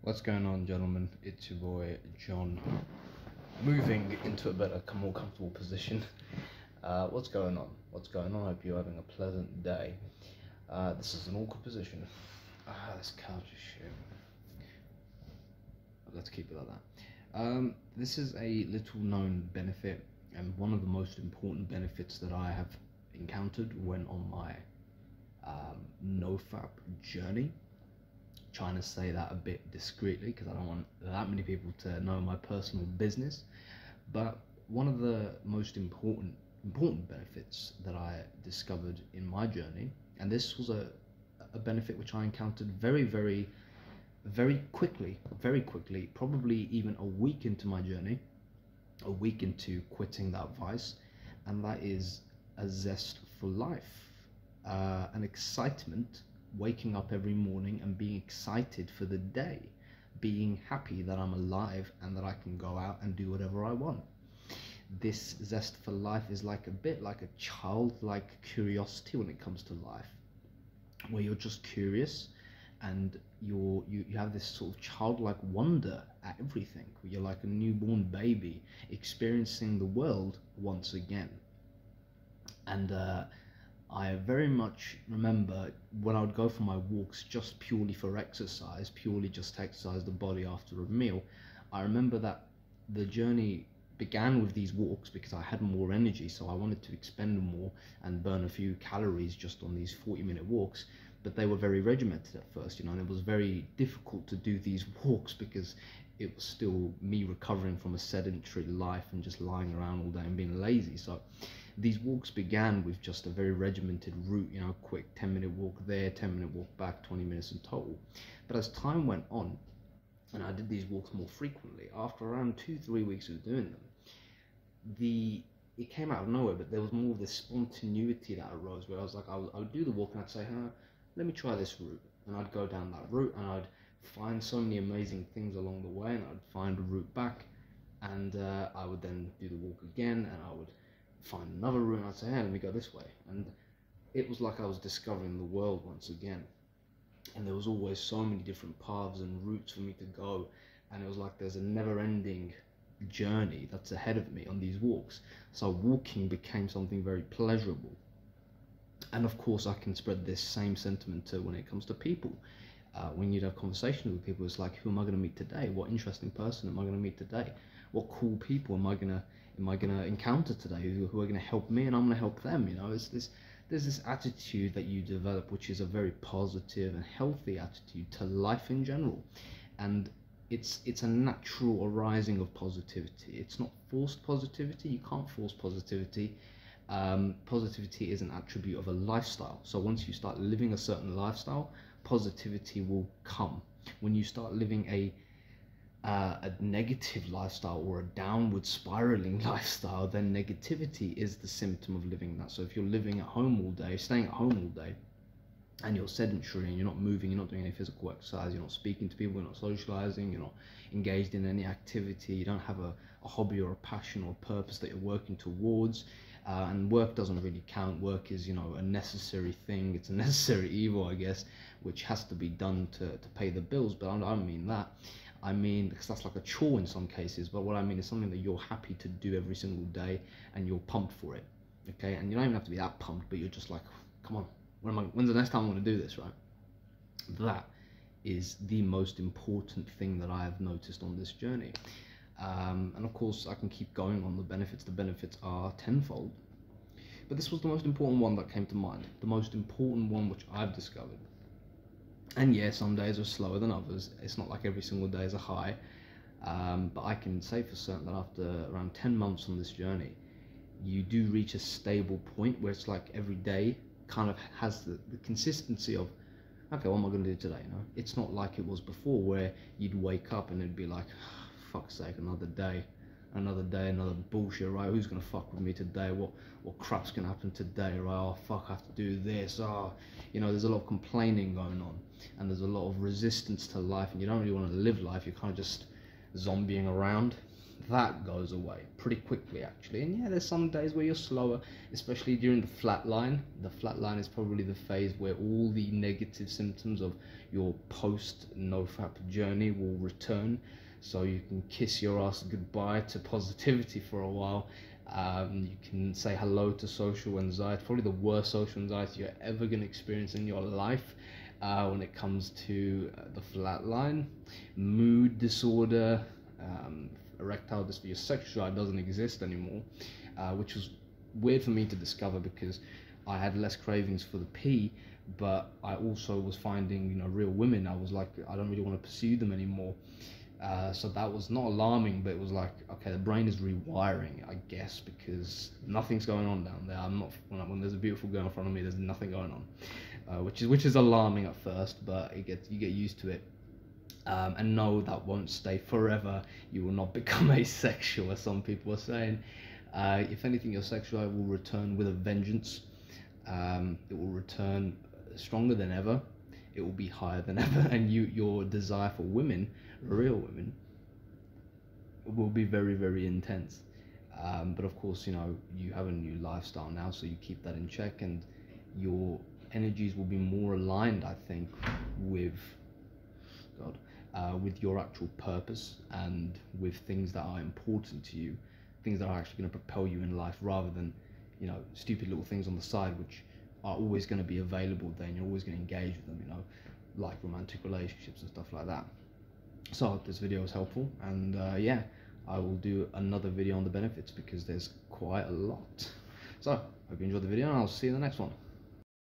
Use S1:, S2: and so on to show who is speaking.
S1: What's going on, gentlemen? It's your boy John, moving into a better, more comfortable position. What's going on? I hope you're having a pleasant day. This is an awkward position. This couch is shit. Let's keep it like that. This is a little known benefit and one of the most important benefits that I have encountered when on my NoFap journey. Trying to say that a bit discreetly because I don't want that many people to know my personal business, but one of the most important benefits that I discovered in my journey, and this was a benefit which I encountered very quickly, probably even a week into my journey, a week into quitting that vice, and that is a zest for life, an excitement, waking up every morning and being excited for the day, being happy that I'm alive and that I can go out and do whatever I want. This zest for life is like a bit like a childlike curiosity when it comes to life, where you're just curious and you have this sort of childlike wonder at everything. You're like a newborn baby experiencing the world once again. And I very much remember when I would go for my walks just purely for exercise, purely just to exercise the body after a meal. I remember that the journey began with these walks because I had more energy, so I wanted to expend more and burn a few calories just on these 40-minute walks. But they were very regimented at first, and it was very difficult to do these walks because it was still me recovering from a sedentary life and just lying around all day and being lazy. So these walks began with just a very regimented route, quick 10-minute walk there, 10-minute walk back, 20 minutes in total. But as time went on, and I did these walks more frequently, after around 2-3 weeks of doing them, it came out of nowhere, but there was more of this spontaneity that arose where I was like, I would do the walk and I'd say, let me try this route. And I'd go down that route and I'd find so many amazing things along the way, and I'd find a route back, and I would then do the walk again, and I would find another route and I'd say, hey, let me go this way. And it was like I was discovering the world once again, and there was always so many different paths and routes for me to go, and it was like there's a never-ending journey that's ahead of me on these walks. So walking became something very pleasurable. And of course I can spread this same sentiment to when it comes to people. When you'd have conversations with people, it's like, who am I going to meet today? What interesting person am I going to meet today? What cool people am I gonna encounter today who are going to help me and I'm going to help them? There's this attitude that you develop, which is a very positive and healthy attitude to life in general, and it's a natural arising of positivity. It's not forced positivity. You can't force positivity. Positivity is an attribute of a lifestyle. So once you start living a certain lifestyle, positivity will come. When you start living a negative lifestyle or a downward spiraling lifestyle, then negativity is the symptom of living that. So if you're living at home all day, staying at home all day, and you're sedentary and you're not moving, you're not doing any physical exercise, you're not speaking to people, you're not socializing, you're not engaged in any activity, you don't have a hobby or a passion or a purpose that you're working towards, and work doesn't really count. Work is, a necessary thing. It's a necessary evil, I guess, which has to be done to pay the bills. But I don't mean that. I mean, because that's like a chore in some cases, but what I mean is something that you're happy to do every single day and you're pumped for it, okay? And you don't even have to be that pumped, but you're just like, come on, when's the next time I want to do this, right? That is the most important thing that I have noticed on this journey. And of course, I can keep going on the benefits. The benefits are tenfold. But this was the most important one that came to mind, the most important one which I've discovered. And yeah, some days are slower than others. It's not like every single day is a high. But I can say for certain that after around 10 months on this journey, you do reach a stable point where it's like every day kind of has the consistency of, okay, what am I going to do today? It's not like it was before where you'd wake up and it'd be like, fuck's sake, another day, another bullshit, right? Who's gonna fuck with me today? What crap's gonna happen today, right? Oh fuck, I have to do this. There's a lot of complaining going on, and there's a lot of resistance to life, and you don't really want to live life. You're kind of just zombieing around, that goes away pretty quickly actually. And yeah, there's some days where you're slower, especially during the flat line. The flat line is probably the phase where all the negative symptoms of your post NoFap journey will return, so you can kiss your ass goodbye to positivity for a while. You can say hello to social anxiety, probably the worst social anxiety you're ever going to experience in your life. When it comes to the flat line, mood disorder, erectile dysfunction, sexual drive doesn't exist anymore, which was weird for me to discover because I had less cravings for the pee, but I also was finding, you know, real women. I was like, I don't really want to pursue them anymore. So that was not alarming, but it was like, okay, the brain is rewiring, I guess, because nothing's going on down there. I'm not, when there's a beautiful girl in front of me, there's nothing going on, which is alarming at first, but you get used to it. And no, that won't stay forever. You will not become asexual, as some people are saying. If anything, your sexuality will return with a vengeance. It will return stronger than ever. It will be higher than ever, and your desire for women, real women, will be very, very intense. But of course, you know, you have a new lifestyle now, so you keep that in check, and your energies will be more aligned, I think, with God, with your actual purpose and with things that are important to you, things that are actually going to propel you in life, rather than, you know, stupid little things on the side which are always going to be available there, and you're always going to engage with them, you know, like romantic relationships and stuff like that. So I hope this video was helpful, and yeah, I will do another video on the benefits because there's quite a lot. So hope you enjoyed the video, and I'll see you in the next one.